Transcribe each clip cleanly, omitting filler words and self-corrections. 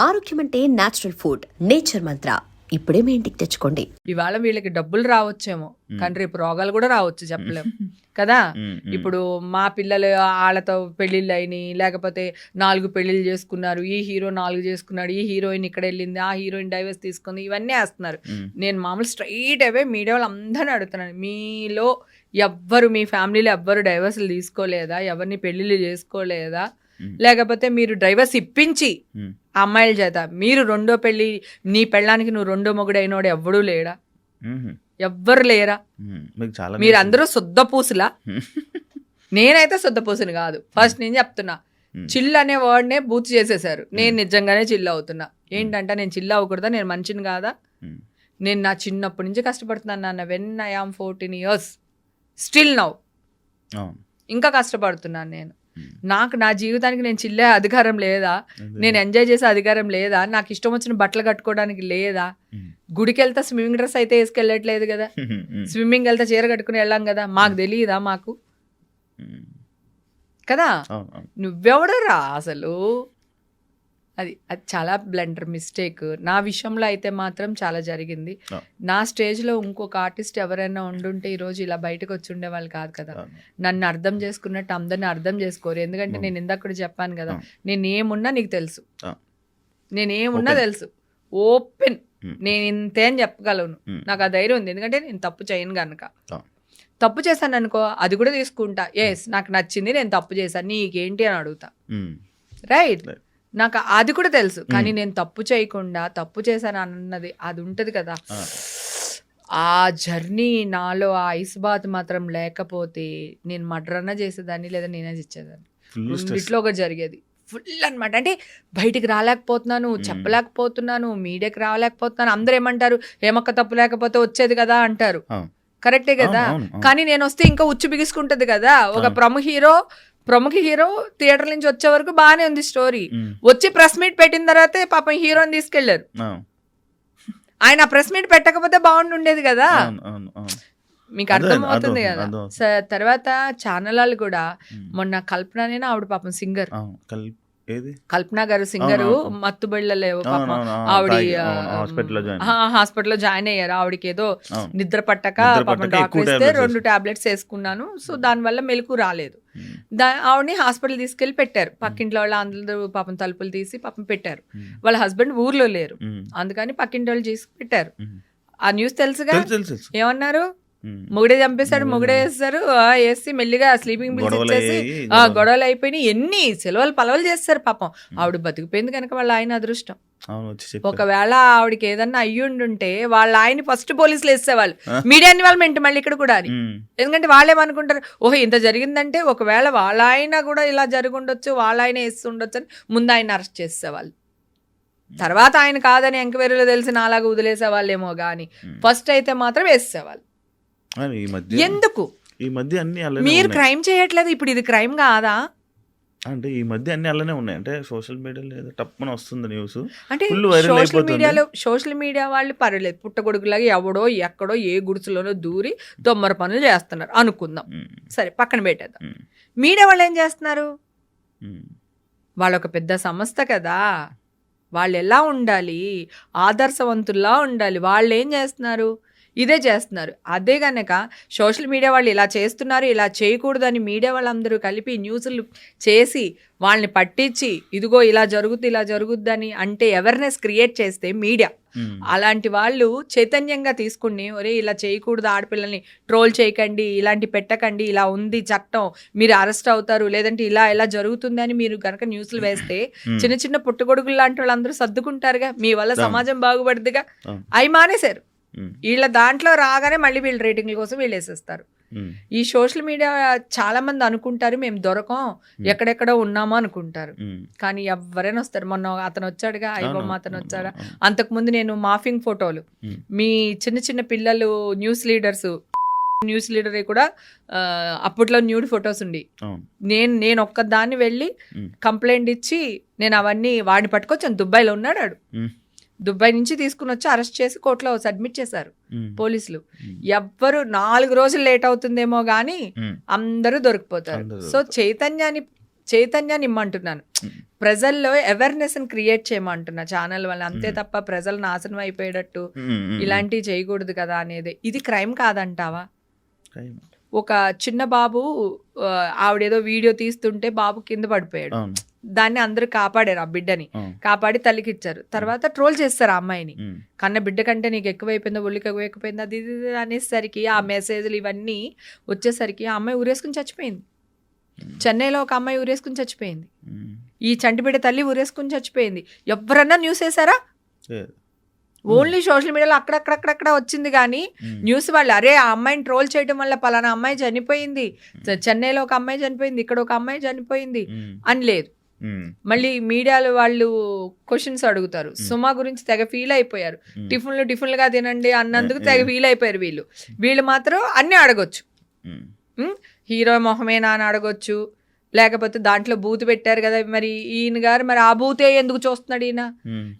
ఆరోగ్యం అంటే natural food, nature మంత్ర. ఇప్పుడే మీ ఇంటికి తెచ్చుకోండి. ఇవాళ వీళ్ళకి డబ్బులు రావచ్చేమో కానీ రేపు రోగాలు కూడా రావచ్చు, చెప్పలేము కదా. ఇప్పుడు మా పిల్లలు వాళ్ళతో పెళ్ళిళ్ళు అయినాయి, లేకపోతే 4 పెళ్ళిళ్ళు చేసుకున్నారు, ఈ హీరో 4 చేసుకున్నాడు, ఈ హీరోయిన్ ఇక్కడ వెళ్ళింది, ఆ హీరోయిన్ డైవర్స్ తీసుకుంది, ఇవన్నీ వేస్తున్నారు. నేను మామూలు స్ట్రైట్ అవే మీడియా వాళ్ళు అందరినీ అడుగుతున్నాను, మీలో ఎవ్వరు, మీ ఫ్యామిలీలో ఎవ్వరు డైవర్స్లు తీసుకోలేదా, ఎవరిని పెళ్ళిళ్ళు చేసుకోలేదా, లేకపోతే మీరు డైవర్స్ ఇప్పించి అమ్మాయిల చేత మీరు రెండో పెళ్ళి, నీ పెళ్ళానికి నువ్వు రెండో మొగుడు అయినోడు ఎవ్వడూ లేడా, ఎవ్వరు లేరా, మీరు అందరూ శుద్ధ పూసులా. నేనైతే శుద్ధ పూసుని కాదు, ఫస్ట్ నేను చెప్తున్నా. చిల్ అనే వర్డ్నే బూత్ చేసేసారు. నేను నిజంగానే చిల్ అవుతున్నా. ఏంటంటే నేను చిల్ అవ్వకూడదా, నేను మంచిని కాదా, నేను నా చిన్నప్పటి నుంచి కష్టపడుతున్నాను నాన్న. When I am 14 years still now ఇంకా కష్టపడుతున్నాను నేను. నాకు నా జీవితానికి నేను చిల్లే అధికారం లేదా, నేను ఎంజాయ్ చేసే అధికారం లేదా, నాకు ఇష్టం వచ్చిన బట్టలు కట్టుకోవడానికి లేదా, గుడికి వెళ్తా స్విమ్మింగ్ డ్రెస్ అయితే వేసుకెళ్ళట్లేదు కదా, స్విమ్మింగ్ వెళ్తా చీర కట్టుకుని వెళ్ళాం కదా, మాకు తెలియదా మాకు కదా. నువ్వెవడరా అసలు, అది చాలా బ్లండర్ మిస్టేక్. నా విషయంలో అయితే మాత్రం చాలా జరిగింది. నా స్టేజ్లో ఇంకొక ఆర్టిస్ట్ ఎవరైనా ఉండుంటే ఈరోజు ఇలా బయటకు వచ్చి ఉండేవాళ్ళు కాదు కదా. నన్ను అర్థం చేసుకున్నట్టు అందరిని అర్థం చేసుకోరు. ఎందుకంటే నేను ఇందాక కూడా చెప్పాను కదా, నేను ఏమున్నా నీకు తెలుసు, నేనేమున్నా తెలుసు, ఓపెన్, నేను ఇంతే అని చెప్పగలను. నాకు ఆ ధైర్యం ఉంది, ఎందుకంటే నేను తప్పు చేయను కనుక. తప్పు చేశాను అనుకో, అది కూడా తీసుకుంటా. ఎస్, నాకు నచ్చింది, నేను తప్పు చేశాను, నీకేంటి అని అడుగుతా. రైట్, నాకు అది కూడా తెలుసు. కానీ నేను తప్పు చేయకుండా తప్పు చేశాను అన్నది అది ఉంటుంది కదా, ఆ జర్నీ నాలో ఆ ఐస్ బాత్ మాత్రం లేకపోతే నేను మర్డర్ చేసేదాన్ని, లేదా నేనే ఇచ్చేదాన్ని. రెండిట్లో ఒకటి జరిగేది ఫుల్ అనమాట. అంటే బయటికి రాలేకపోతున్నాను, చెప్పలేకపోతున్నాను, మీడియాకి రాలేకపోతున్నాను. అందరూ ఏమంటారు, ఏమక్క తప్పు లేకపోతే వచ్చేది కదా అంటారు. కరెక్టే కదా. కానీ నేను వస్తే ఇంకా ఉచ్చు బిగుసుకుంటది కదా. ఒక ప్రముఖ హీరో థియేటర్ నుంచి వచ్చే వరకు బాగానే ఉంది స్టోరీ. వచ్చి ప్రెస్ మీట్ పెట్టిన తర్వాతే పాపం హీరోని తీసుకెళ్లారు. ఆయన ప్రెస్ మీట్ పెట్టకపోతే బాగుండుండేది కదా. మీకు అర్థం అవుతుంది కదా. తర్వాత ఛానల్ వాళ్ళు కూడా మొన్న కల్పననేనా ఆవిడ పాపం సింగర్, కల్పన గారు సింగరు, మత్తుబళ్ళలేవు పాపం ఆవిడ హాస్పిటల్లో జాయిన్ అయ్యారు. ఆవిడకి ఏదో నిద్ర పట్టక పాపం డాక్టర్ ఇస్తే 2 టాబ్లెట్స్ వేసుకున్నాను, సో దానివల్ల మెలకు రాలేదు. ఆవిడని హాస్పిటల్ తీసుకెళ్లి పెట్టారు. పక్కింట్లో వాళ్ళు అందరూ పాపం తలుపులు తీసి పాపం పెట్టారు. వాళ్ళ హస్బెండ్ ఊర్లో లేరు, అందుకని పక్కింటి వాళ్ళు చేసి పెట్టారు. ఆ న్యూస్ తెలుసుగా. ఏమన్నారు, మొగుడే చంపేశాడు, మొగుడే వేస్తారు, వేసి మెల్లిగా స్లీపింగ్ బిల్స్ ఇచ్చేసి గొడవలు అయిపోయినాయి. ఎన్ని సెలవులు పలవలు చేస్తారు పాపం. ఆవిడ బతికిపోయింది కనుక వాళ్ళ ఆయన అదృష్టం. ఒకవేళ ఆవిడకి ఏదన్నా అయ్యుండుంటే వాళ్ళ ఆయన ఫస్ట్ పోలీసులు వేసేవాళ్ళు, మీడియా ఇన్వాల్వ్మెంట్ మళ్ళీ ఇక్కడ కూడా అని. ఎందుకంటే వాళ్ళేమనుకుంటారు, ఓహో ఇంత జరిగిందంటే ఒకవేళ వాళ్ళ ఆయన కూడా ఇలా జరుగుండొచ్చు, వాళ్ళ ఆయన వేస్తుండొచ్చు అని ముందు ఆయన అరెస్ట్ చేసేవాళ్ళు. తర్వాత ఆయన కాదని ఎంక్వైరీలో తెలిసిన అలాగా వదిలేసేవాళ్ళేమో కానీ ఫస్ట్ అయితే మాత్రం వేసేవాళ్ళు. ఎందుకు ఈ మధ్య అన్ని మీరు క్రైమ్ చేయట్లేదు, ఇప్పుడు ఇది క్రైమ్ కాదా అంటే ఈ మధ్య అన్ని అలానే ఉన్నాయి. అంటే సోషల్ మీడియాలో ఏదో టప్పని వస్తుంది న్యూస్, అంటే సోషల్ మీడియా వాళ్ళు పర్లేదు, పుట్టగొడుగులాగా ఎవడో ఎక్కడో ఏ గుడిసెలోనో దూరి దొమ్మర పనులు చేస్తున్నారు అనుకుందాం, సరే పక్కన పెట్టేద్దాం. మీడియా వాళ్ళు ఏం చేస్తున్నారు, వాళ్ళు ఒక పెద్ద సంస్థ కదా, వాళ్ళు ఎలా ఉండాలి, ఆదర్శవంతుల్లా ఉండాలి. వాళ్ళు ఏం చేస్తున్నారు, ఇదే చేస్తున్నారు. అదే కనుక సోషల్ మీడియా వాళ్ళు ఇలా చేస్తున్నారు, ఇలా చేయకూడదని మీడియా వాళ్ళందరూ కలిపి న్యూస్లు చేసి వాళ్ళని పట్టించి ఇదిగో ఇలా జరుగుద్దని అంటే అవేర్నెస్ క్రియేట్ చేస్తే మీడియా, అలాంటి వాళ్ళు చైతన్యంగా తీసుకుని ఒరే ఇలా చేయకూడదు, ఆడపిల్లల్ని ట్రోల్ చేయకండి, ఇలాంటి పెట్టకండి, ఇలా ఉంది చట్టం, మీరు అరెస్ట్ అవుతారు, లేదంటే ఇలా జరుగుతుంది అని మీరు కనుక న్యూస్లు వేస్తే చిన్న చిన్న పుట్టగొడుగులు లాంటి వాళ్ళందరూ సర్దుకుంటారుగా, మీ వల్ల సమాజం బాగుపడుతుందిగా. అవి మానేశారు. వీళ్ళ దాంట్లో రాగానే మళ్ళీ వీళ్ళు రేటింగ్ల కోసం వీళ్ళు వేసేస్తారు. ఈ సోషల్ మీడియా చాలా మంది అనుకుంటారు మేము దొరకం, ఎక్కడెక్కడో ఉన్నామో అనుకుంటారు, కానీ ఎవరైనా వస్తారు. మొన్న అతను వచ్చాడుగా, ఐబొమ్మ అతను వచ్చాడా, అంతకుముందు నేను మాఫింగ్ ఫోటోలు, మీ చిన్న చిన్న పిల్లలు న్యూస్ లీడర్ కూడా అప్పట్లో న్యూడ్ ఫొటోస్ ఉండి, నేను ఒక్కదాన్ని వెళ్ళి కంప్లైంట్ ఇచ్చి నేను అవన్నీ వాడిని పట్టుకొచ్చాను. దుబాయ్లో ఉన్నాడు వాడు, దుబాయ్ నుంచి తీసుకుని వచ్చి అరెస్ట్ చేసి కోర్టులో సబ్మిట్ చేశారు పోలీసులు. ఎవ్వరు 4 రోజులు లేట్ అవుతుందేమో గానీ అందరూ దొరికిపోతారు. సో చైతన్యాన్ని ఇమ్మంటున్నాను. ప్రజల్లో అవేర్నెస్ క్రియేట్ చేయమంటున్నా ఛానల్ వల్ల, అంతే తప్ప ప్రజలు నాశనం అయిపోయేటట్టు ఇలాంటివి చేయకూడదు కదా అనేది. ఇది క్రైమ్ కాదంటావా? ఒక చిన్న బాబు ఆవిడేదో వీడియో తీస్తుంటే బాబు కింద పడిపోయాడు, దాన్ని అందరూ కాపాడారు, ఆ బిడ్డని కాపాడి తల్లికి ఇచ్చారు. తర్వాత ట్రోల్ చేస్తారు ఆ అమ్మాయిని, కన్న బిడ్డ కంటే నీకు ఎక్కువైపోయిందో ఒళ్ళకి ఎక్కువైపోయింది అది ఇది అనేసరికి, ఆ మెసేజ్లు ఇవన్నీ వచ్చేసరికి ఆ అమ్మాయి ఊరేసుకుని చచ్చిపోయింది. చెన్నైలో ఒక అమ్మాయి ఊరేసుకుని చచ్చిపోయింది, ఈ చంటిబిడ్డ తల్లి ఊరేసుకుని చచ్చిపోయింది. ఎవరన్నా న్యూస్ వేసారా? ఓన్లీ సోషల్ మీడియాలో అక్కడక్కడక్కడక్కడ వచ్చింది కానీ న్యూస్ వాళ్ళు అరే ఆ అమ్మాయిని ట్రోల్ చేయడం వల్ల పలానా అమ్మాయి చనిపోయింది, చెన్నైలో ఒక అమ్మాయి చనిపోయింది, ఇక్కడ ఒక అమ్మాయి చనిపోయింది అని లేదు. మళ్ళీ మీడియాలో వాళ్ళు క్వశ్చన్స్ అడుగుతారు. సుమా గురించి తెగ ఫీల్ అయిపోయారు, టిఫిన్లుగా తినండి అన్నందుకు తెగ ఫీల్ అయిపోయారు. వీళ్ళు మాత్రం అన్నీ అడగొచ్చు, హీరో మొహమేనా అని అడగొచ్చు, లేకపోతే దాంట్లో బూత్ పెట్టారు కదా మరి ఈయన గారు, మరి ఆ బూతే ఎందుకు చూస్తున్నాడు ఈయన?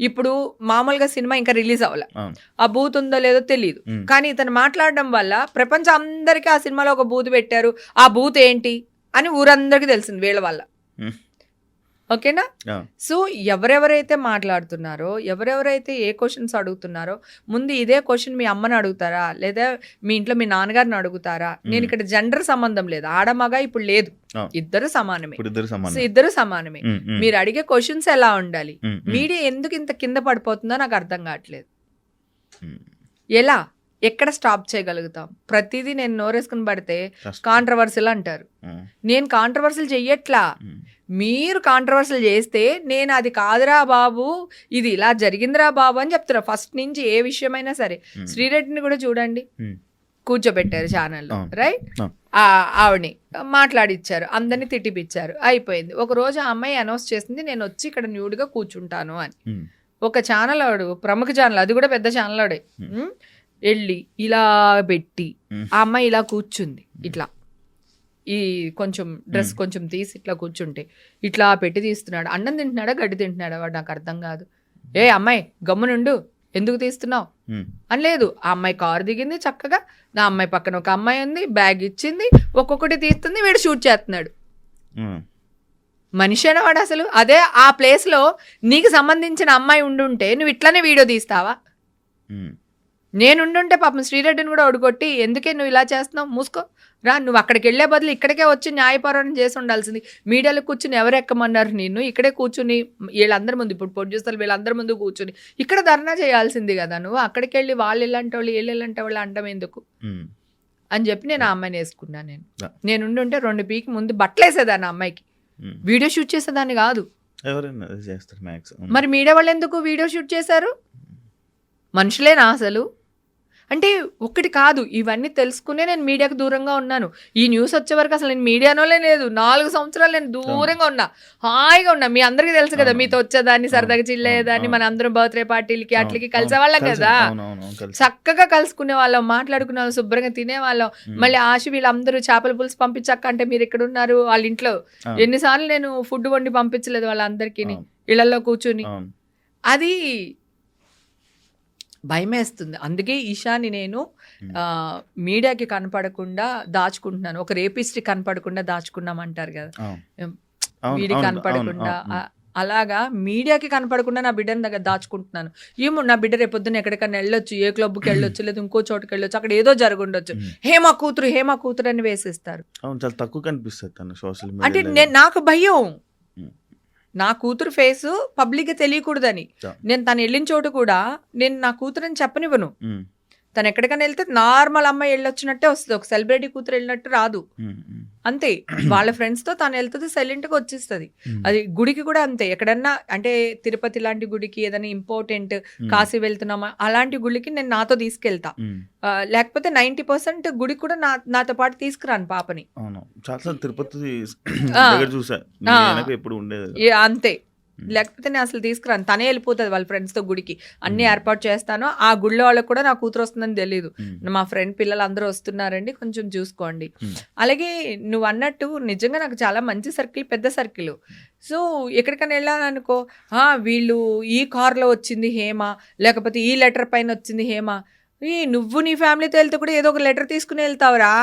ఇప్పుడు మామూలుగా సినిమా ఇంకా రిలీజ్ అవ్వాలి, ఆ బూత్ ఉందో లేదో తెలియదు, కానీ ఇతను మాట్లాడడం వల్ల ప్రపంచం అందరికీ ఆ సినిమాలో ఒక బూత్ పెట్టారు, ఆ బూత్ ఏంటి అని ఊరందరికీ తెలిసింది వీళ్ళ వల్ల. ఓకేనా? సో ఎవరెవరైతే మాట్లాడుతున్నారో, ఎవరెవరైతే ఏ క్వశ్చన్స్ అడుగుతున్నారో, ముందు ఇదే క్వశ్చన్ మీ అమ్మని అడుగుతారా, లేదా మీ ఇంట్లో మీ నాన్నగారిని అడుగుతారా? నేను ఇక్కడ జెండర్ సంబంధం లేదు, ఆడమగ ఇప్పుడు లేదు, ఇద్దరు సమానమే, ఇద్దరు సమానమే. మీరు అడిగే క్వశ్చన్స్ ఎలా ఉండాలి? మీడియా ఎందుకు ఇంత కింద పడిపోతుందో నాకు అర్థం కావట్లేదు. ఎలా ఎక్కడ స్టాప్ చేయగలుగుతాం? ప్రతిదీ నేను నోరేసుకుని పడితే కాంట్రవర్సీలు అంటారు. నేను కాంట్రవర్సీలు చెయ్యట్లా, మీరు కాంట్రవర్సీలు చేస్తే నేను అది కాదురా బాబు, ఇది ఇలా జరిగిందిరా బాబు అని చెప్తున్నా. ఫస్ట్ నుంచి ఏ విషయమైనా సరే, శ్రీరెడ్డిని కూడా చూడండి, కూర్చోబెట్టారు ఛానల్లో, రైట్? ఆవిడని మాట్లాడిచ్చారు, అందరినీ తిట్టిపిచ్చారు, అయిపోయింది. ఒక రోజు ఆ అమ్మాయి అనౌన్స్ చేసింది నేను వచ్చి ఇక్కడ న్యూడ్గా కూర్చుంటాను అని. ఒక ఛానల్ వాడు, ప్రముఖ ఛానల్, అది కూడా పెద్ద ఛానల్ వాడే, వెళ్ళి ఇలా పెట్టి ఆ అమ్మాయి ఇలా కూర్చుంది, ఇట్లా ఈ కొంచెం డ్రెస్ కొంచెం తీసి ఇట్లా కూర్చుంటే ఇట్లా పెట్టి తీస్తున్నాడు. అన్నం తింటున్నాడా గడ్డి తింటున్నాడా వాడు నాకు అర్థం కాదు. ఏ అమ్మాయి గమ్మునుండు, ఎందుకు తీస్తున్నావు అని లేదు. ఆ అమ్మాయి కారు దిగింది చక్కగా, నా అమ్మాయి పక్కన ఒక అమ్మాయి ఉంది, బ్యాగ్ ఇచ్చింది, ఒక్కొక్కటి తీస్తుంది, వీడు షూట్ చేస్తున్నాడు. మనిషి వాడు అసలు. అదే ఆ ప్లేస్లో నీకు సంబంధించిన అమ్మాయి ఉండుంటే నువ్వు ఇట్లానే వీడియో తీస్తావా? నేనుండుంటే పాపం శ్రీరెడ్డిని కూడా ఒడుకొట్టి ఎందుకే నువ్వు ఇలా చేస్తున్నావు, మూసుకో రా, నువ్వు అక్కడికి వెళ్ళే బదులు ఇక్కడికే వచ్చి న్యాయపోరాటం చేసి ఉండాల్సింది. మీడియాలో కూర్చుని ఎవరు ఎక్కమన్నారు నిన్ను? ఇక్కడే కూర్చుని వీళ్ళందరి ముందు, ఇప్పుడు ప్రొడ్యూసర్లు వీళ్ళందరి ముందు కూర్చుని ఇక్కడ ధర్నా చేయాల్సింది కదా. నువ్వు అక్కడికి వెళ్ళి వాళ్ళు ఇలాంటి వాళ్ళు వీళ్ళు ఇలాంటి వాళ్ళు అంటాం ఎందుకు అని చెప్పి నేను ఆ అమ్మాయిని వేసుకున్నాను. నేనుండుంటే 2 పీకి ముందు బట్టలు వేసేదాన్ని, ఆ అమ్మాయికి వీడియో షూట్ చేసేదాన్ని కాదు. మరి మీడియా వాళ్ళు ఎందుకు వీడియో షూట్ చేశారు? మనుషులేనా అసలు? అంటే ఒక్కటి కాదు, ఇవన్నీ తెలుసుకునే నేను మీడియాకు దూరంగా ఉన్నాను. ఈ న్యూస్ వచ్చే వరకు అసలు నేను మీడియానోలే లేదు. 4 సంవత్సరాలు నేను దూరంగా ఉన్నా, హాయిగా ఉన్నా. మీ అందరికీ తెలుసు కదా, మీతో వచ్చేదాన్ని, సరదాగా చిల్లేదాన్ని, మన అందరం బర్త్డే పార్టీలకి అట్లకి కలిసేవాళ్ళం కదా, చక్కగా కలుసుకునే వాళ్ళం, మాట్లాడుకునే వాళ్ళం, శుభ్రంగా తినేవాళ్ళం. మళ్ళీ ఆశ వీళ్ళందరూ చేపల పులుసు పంపించక్క అంటే మీరు ఎక్కడ ఉన్నారు? వాళ్ళ ఇంట్లో ఎన్నిసార్లు నేను ఫుడ్ వండి పంపించలేదు వాళ్ళందరికీ, ఇళ్లలో కూర్చుని. అది భయమేస్తుంది. అందుకే ఈషాని నేను మీడియాకి కనపడకుండా దాచుకుంటున్నాను. ఒక రేపిస్ట్కి కనపడకుండా దాచుకున్నామంటారు కదా, వీడికి కనపడకుండా, అలాగా మీడియాకి కనపడకుండా నా బిడ్డని దగ్గర దాచుకుంటున్నాను. ఏమో నా బిడ్డ రేపొద్దున ఎక్కడికైనా వెళ్ళొచ్చు, ఏ క్లబ్కి వెళ్ళొచ్చు, లేదా ఇంకో చోటుకి వెళ్ళొచ్చు, అక్కడ ఏదో జరుగుండొచ్చు, హేమ కూతురు అని వేసేస్తారు. అంటే నాకు భయం, నా కూతురు ఫేసు పబ్లిక్గా తెలియకూడదని. నేను తను వెళ్ళిన చోటు కూడా నేను నా కూతురని చెప్పనివ్వను. తను ఎక్కడికైనా వెళ్తే నార్మల్ అమ్మాయి వెళ్ళొచ్చినట్టే వస్తుంది, ఒక సెలబ్రిటీ కూతురు వెళ్ళినట్టు రాదు. అంతే, వాళ్ళ ఫ్రెండ్స్తో తను వెళ్తుంది, సైలెంట్గా వచ్చేస్తుంది. అది గుడికి కూడా అంతే. ఎక్కడన్నా అంటే తిరుపతి లాంటి గుడికి, ఏదైనా ఇంపార్టెంట్ కాశీ వెళ్తున్నామా అలాంటి గుడికి నేను నాతో తీసుకెళ్తా. లేకపోతే 90% గుడికి కూడా నాతో పాటు తీసుకురాను పాపని. అంతే, లేకపోతే నేను అసలు తీసుకురాను, తనే వెళ్ళిపోతుంది వాళ్ళ ఫ్రెండ్స్తో గుడికి. అన్ని ఏర్పాటు చేస్తాను. ఆ గుళ్ళో వాళ్ళకి కూడా నా కూతురు వస్తుందని తెలీదు. మా ఫ్రెండ్ పిల్లలు అందరూ వస్తున్నారండి, కొంచెం చూసుకోండి. అలాగే నువ్వు అన్నట్టు నిజంగా నాకు చాలా మంచి సర్కిల్, పెద్ద సర్కిల్. సో ఎక్కడికైనా వెళ్ళాలనుకో, వీళ్ళు ఈ కార్లో వచ్చింది హేమ, లేకపోతే ఈ లెటర్ పైన వచ్చింది హేమ. నువ్వు నీ ఫ్యామిలీతో వెళ్తే కూడా ఏదో ఒక లెటర్ తీసుకుని వెళ్తావురా,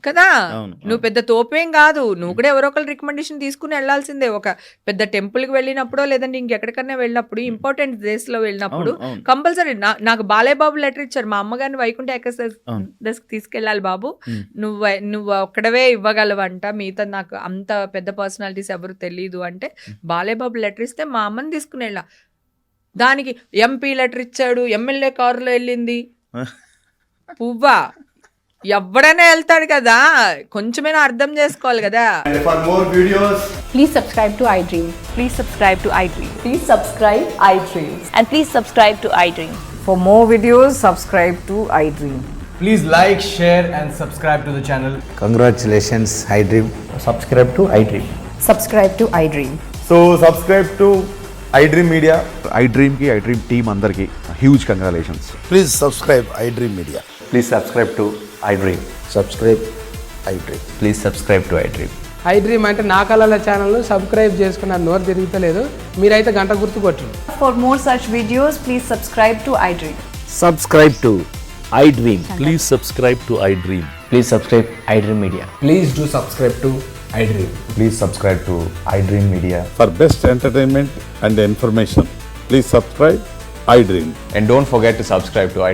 కదా. అవును, నువ్వు పెద్ద తోపేం కాదు, నువ్వు కూడా ఎవరో ఒకరు రికమెండేషన్ తీసుకుని వెళ్లాల్సిందే. ఒక పెద్ద టెంపుల్ కి వెళ్ళినప్పుడు లేదంటే ఇంకెక్కడికన్నా వెళ్ళినప్పుడు ఇంపార్టెంట్ ప్లేస్ లో వెళ్ళినప్పుడు అవును, అవును. కంపల్సరీ నాకు బాలయ్య బాబు లెటర్ ఇచ్చారు, మా అమ్మగారిని వైకుంఠ అవును. ఎక్స్ప్రెస్ తీసుకెళ్ళాలి బాబు, నువ్వు ఒక్కడవే ఇవ్వగలవంట, మిగతా నాకు అంత పెద్ద పర్సనాలిటీస్ ఎవరు తెలియదు అంటే బాలయ్య బాబు లెటర్ ఇస్తే మా అమ్మని తీసుకుని వెళ్ళా. దానికి ఎంపీ లెటర్ ఇచ్చాడు, ఎమ్మెల్యే కారులో వెళ్ళింది. పువ్వా, ఎవడైనా వెళ్తాడు కదా, కొంచెమైనా అర్థం చేసుకోవాలి కదా. For more videos, Please subscribe to iDream. Please subscribe to iDream. Please subscribe iDream. And please subscribe to iDream. For more videos, subscribe to iDream. please like, share, and subscribe to the channel. Congratulations, iDream. Subscribe to iDream. Subscribe to iDream. So subscribe to iDream Media. iDream ki iDream team andarki huge congratulations. Please subscribe iDream Media. Please subscribe to iDream. Subscribe iDream. Please subscribe to iDream. iDream అంటే నా కళల ఛానల్ను subscribe చేసుకున్నారు, నోరు తిరుగుతలేదు, మీరైతే గంట గుర్తు కొట్టండి. For more such videos, please subscribe to iDream. Subscribe to iDream. Please subscribe to iDream. Please subscribe iDream Media. Please do subscribe to iDream. Please subscribe to iDream Media. For best entertainment and information, please subscribe iDream. And don't forget to subscribe to iDream.